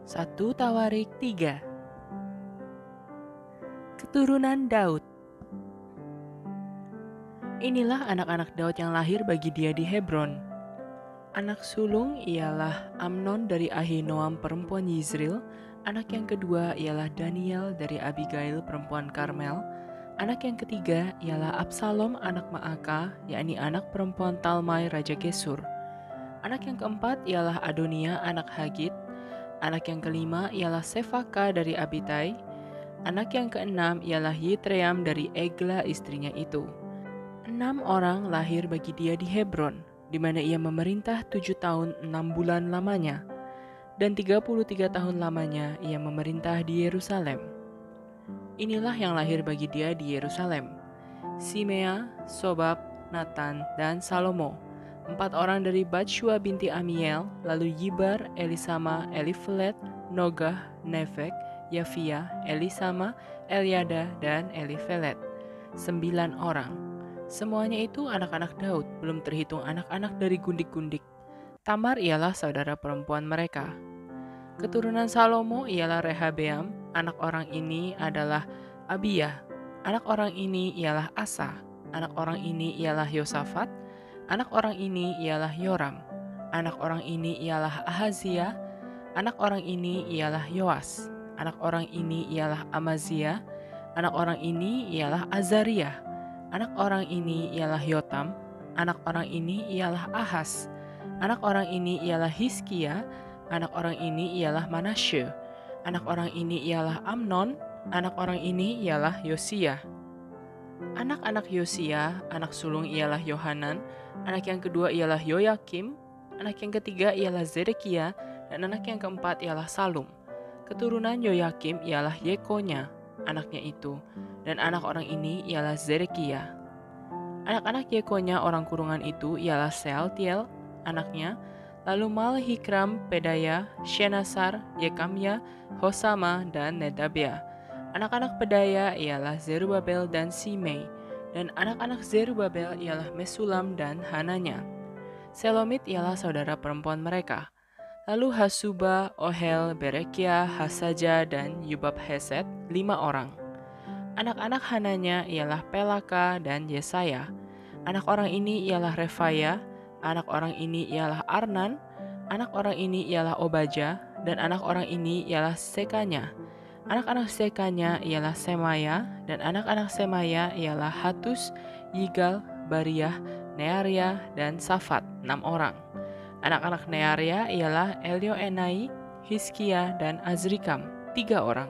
1 Tawarik 3. Keturunan Daud. Inilah anak-anak Daud yang lahir bagi dia di Hebron. Anak sulung ialah Amnon dari Ahinoam perempuan Yizril. Anak yang kedua ialah Daniel dari Abigail perempuan Karmel. Anak yang ketiga ialah Absalom anak Maaka, yakni anak perempuan Talmai Raja Gesur. Anak yang keempat ialah Adonia anak Hagit. Anak yang kelima ialah Sefaka dari Abitai. Anak yang keenam ialah Yitream dari Egla istrinya itu. 6 orang lahir bagi dia di Hebron, di mana ia memerintah 7 tahun 6 bulan lamanya, dan 33 tahun lamanya ia memerintah di Yerusalem. Inilah yang lahir bagi dia di Yerusalem: Simea, Sobab, Nathan, dan Salomo. 4 orang dari Batshua binti Amiel, lalu Yibar, Elisama, Elifelet, Nogah, Nefek, Yafia, Elisama, Eliada, dan Elifelet. 9 orang. Semuanya itu anak-anak Daud, belum terhitung anak-anak dari gundik-gundik. Tamar ialah saudara perempuan mereka. Keturunan Salomo ialah Rehabeam. Anak orang ini adalah Abiyah. Anak orang ini ialah Asa. Anak orang ini ialah Yosafat. Anak orang ini ialah Yoram. Anak orang ini ialah Ahazia. Anak orang ini ialah Yoas. Anak orang ini ialah Amazia. Anak orang ini ialah Azariah. Anak orang ini ialah Yotam. Anak orang ini ialah Ahas. Anak orang ini ialah Hizkia. Anak orang ini ialah Manasye. Anak orang ini ialah Amnon. Anak orang ini ialah Yosia. Anak-anak Yosia, anak sulung ialah Yohanan. Anak yang kedua ialah Yoyakim. Anak yang ketiga ialah Zedekia. Dan anak yang keempat ialah Salum. Keturunan Yoyakim ialah Yekonya, anaknya itu. Dan anak orang ini ialah Zedekia. Anak-anak Yekonya orang kurungan itu ialah Sealtiel, anaknya. Lalu Malhikram, Pedaya, Shenasar, Yekamya, Hosama, dan Nedabia. Anak-anak Pedaya ialah Zerubabel dan Simei. Dan anak-anak Zerubabel ialah Mesulam dan Hananya. Selomit ialah saudara perempuan mereka. Lalu Hasuba, Ohel, Berekia, Hasaja, dan Yubab Hesed, 5 orang. Anak-anak Hananya ialah Pelaka dan Yesaya. Anak orang ini ialah Refaya. Anak orang ini ialah Arnan. Anak orang ini ialah Obaja. Dan anak orang ini ialah Sekanya. Anak-anak Sekanya ialah Semaya. Dan anak-anak Semaya ialah Hatus, Yigal, Bariah, Nearia, dan Safat, 6 orang. Anak-anak Nearia ialah Elioenai, Hizkia, dan Azrikam, 3 orang.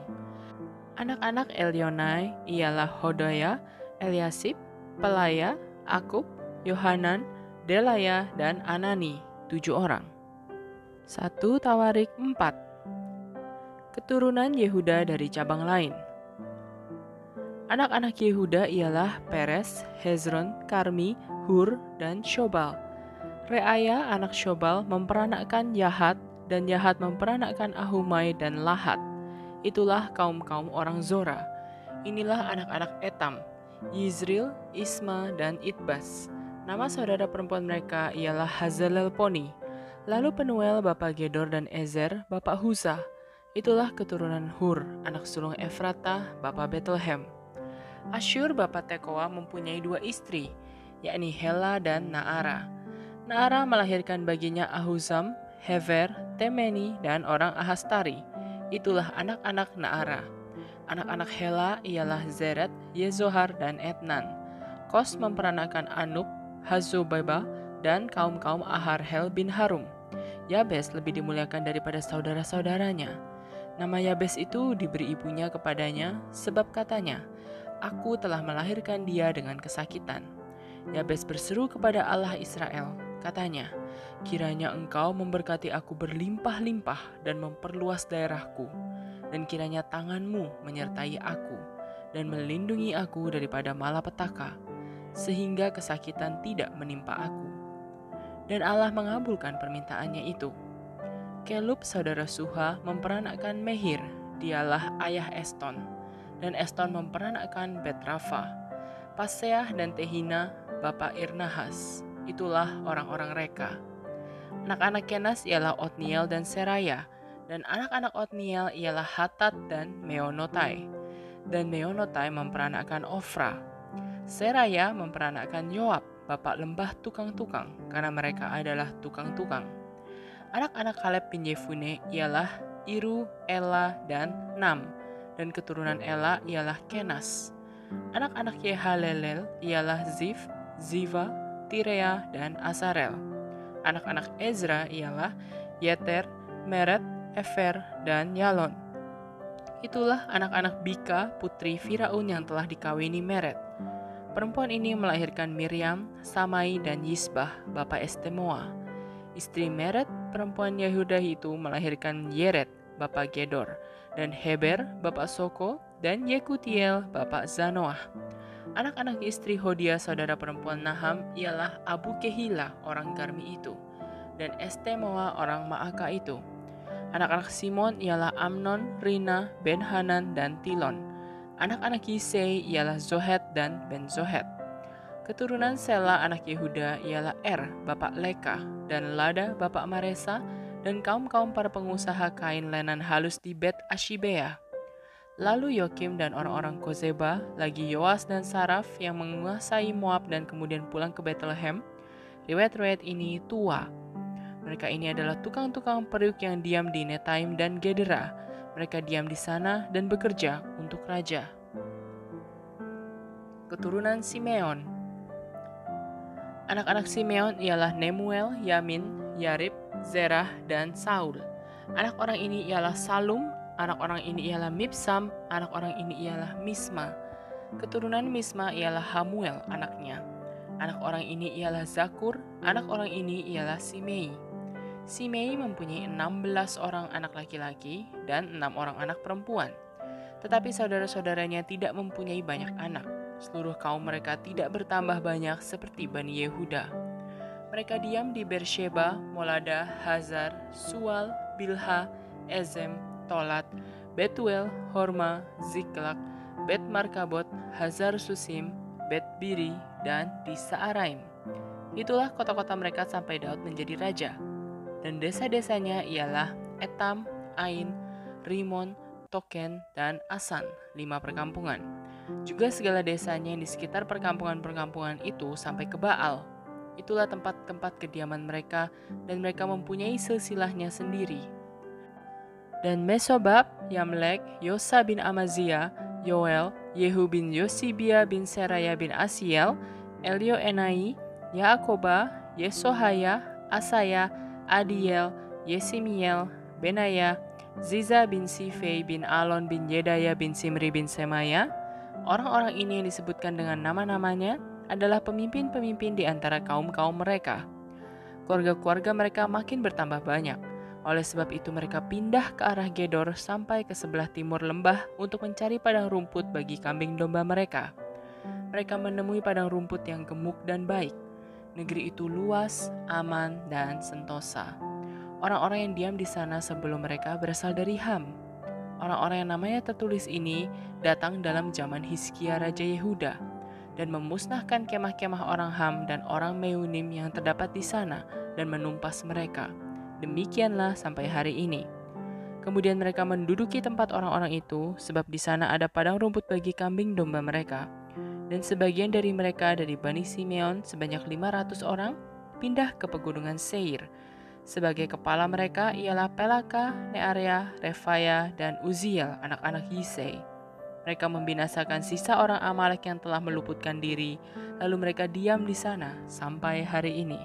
Anak-anak Elionai ialah Hodaya, Eliasib, Pelaya, Akub, Yohanan, Delaya, dan Anani, 7 orang. 1 Tawarik 4. Keturunan Yehuda dari cabang lain. Anak-anak Yehuda ialah Peres, Hezron, Karmi, Hur, dan Shobal. Reaya anak Shobal memperanakkan Yahat, dan Yahat memperanakkan Ahumai dan Lahat. Itulah kaum-kaum orang Zora. Inilah anak-anak Etam, Yizril, Isma, dan Itbas. Nama saudara perempuan mereka ialah Hazalelponi. Lalu Penuel bapa Gedor dan Ezer bapa Husa. Itulah keturunan Hur, anak sulung Efratah bapa Bethlehem. Asyur bapa Tekoa mempunyai 2 istri, yakni Hela dan Naara. Naara melahirkan baginya Ahuzam, Hever, Temeni, dan orang Ahastari. Itulah anak-anak Naara. Anak-anak Hela ialah Zeret, Yezohar, dan Etnan. Kos memperanakkan Anub, Hazobeba, dan kaum-kaum Aharhel bin Harum. Yabes lebih dimuliakan daripada saudara-saudaranya. Nama Yabes itu diberi ibunya kepadanya, sebab katanya, "Aku telah melahirkan dia dengan kesakitan." Yabes berseru kepada Allah Israel, katanya, "Kiranya engkau memberkati aku berlimpah-limpah dan memperluas daerahku, dan kiranya tanganmu menyertai aku, dan melindungi aku daripada malapetaka, sehingga kesakitan tidak menimpa aku." Dan Allah mengabulkan permintaannya itu. Kelub saudara Suha memperanakkan Mehir, dialah ayah Eston, dan Eston memperanakkan Betrafa. Paseah dan Tehina bapa Irnahas, itulah orang-orang Reka. Anak-anak Kenas ialah Otniel dan Seraya, Dan anak-anak Otniel ialah Hatat dan Meonotai. Dan Meonotai memperanakkan Ofra. Seraya memperanakkan Yoab, bapak lembah tukang-tukang, karena mereka adalah tukang-tukang. Anak-anak Kaleb bin Yefune ialah Iru, Ela, dan Nam. Dan keturunan Ela ialah Kenas. Anak-anak Yehalelel ialah Zif, Ziva, Tirea, dan Asarel. Anak-anak Ezra ialah Yeter, Meret, Efer, dan Yalon. Itulah anak-anak Bika, putri Firaun yang telah dikawini Meret. Perempuan ini melahirkan Miriam, Samai, dan Yisbah, bapak Estemoa. Istri Meret, perempuan Yehuda itu melahirkan Yeret, bapak Gedor, dan Heber, bapak Soko, dan Yekutiel, bapak Zanoah. Anak-anak istri Hodia, saudara perempuan Naham, ialah Abu Kehila, orang Garmi itu, dan Estemoa, orang Maaka itu. Anak-anak Simon ialah Amnon, Rina, Ben-Hanan, dan Tilon. Anak-anak Yisei ialah Zohet dan Ben-Zohet. Keturunan Sela anak Yehuda ialah bapak Leka, dan Lada bapak Maresa, dan kaum-kaum para pengusaha kain lenan halus di Bet Ashibea. Lalu Yokim dan orang-orang Kozeba, lagi Yoas dan Saraf yang menguasai Moab dan kemudian pulang ke Bethlehem. Riwayat-riwayat ini tua. Mereka ini adalah tukang-tukang periuk yang diam di Netaim dan Gedera. Mereka diam di sana dan bekerja untuk raja. Keturunan Simeon. Anak-anak Simeon ialah Nemuel, Yamin, Yarib, Zerah, dan Saul. Anak orang ini ialah Salum, anak orang ini ialah Mibsam, anak orang ini ialah Misma. Keturunan Misma ialah Hamuel anaknya. Anak orang ini ialah Zakur, anak orang ini ialah Simei. Simei mempunyai 16 orang anak laki-laki dan 6 orang anak perempuan. Tetapi saudara-saudaranya tidak mempunyai banyak anak. Seluruh kaum mereka tidak bertambah banyak seperti Bani Yehuda. Mereka diam di Bersheba, Molada, Hazar, Sual, Bilha, Ezem, Tolat, Betuel, Horma, Ziklak, Bet Markabot, Hazar Susim, Bet Biri, dan di Saaraim. Itulah kota-kota mereka sampai Daud menjadi raja. Dan desa-desanya ialah Etam, Ain, Rimon, Token, dan Asan, 5 perkampungan. Juga segala desanya yang di sekitar perkampungan-perkampungan itu sampai ke Baal. Itulah tempat-tempat kediaman mereka, dan mereka mempunyai silsilahnya sendiri. Dan Mesobab, Yamlek, Yosa bin Amazia, Yoel, Yehu bin Yosibia bin Seraya bin Asiel, Elioenai, Yaakoba, Yesohaya, Asaya, Adiel, Yesimiel, Benaya, Ziza bin Sifei bin Alon bin Yedaya bin Simri bin Semaya. Orang-orang ini yang disebutkan dengan nama-namanya adalah pemimpin-pemimpin di antara kaum-kaum mereka. Keluarga-keluarga mereka makin bertambah banyak. Oleh sebab itu mereka pindah ke arah Gedor sampai ke sebelah timur lembah untuk mencari padang rumput bagi kambing domba mereka. Mereka menemui padang rumput yang gemuk dan baik. Negeri itu luas, aman, dan sentosa. Orang-orang yang diam di sana sebelum mereka berasal dari Ham. Orang-orang yang namanya tertulis ini datang dalam zaman Hizkia Raja Yehuda dan memusnahkan kemah-kemah orang Ham dan orang Meunim yang terdapat di sana dan menumpas mereka. Demikianlah sampai hari ini. Kemudian mereka menduduki tempat orang-orang itu sebab di sana ada padang rumput bagi kambing domba mereka. Dan sebagian dari mereka dari Bani Simeon sebanyak 500 orang pindah ke pegunungan Seir. Sebagai kepala mereka ialah Pelaka, Nearea, Refaya, dan Uziel, anak-anak Yisei. Mereka membinasakan sisa orang Amalek yang telah meluputkan diri, lalu mereka diam di sana sampai hari ini.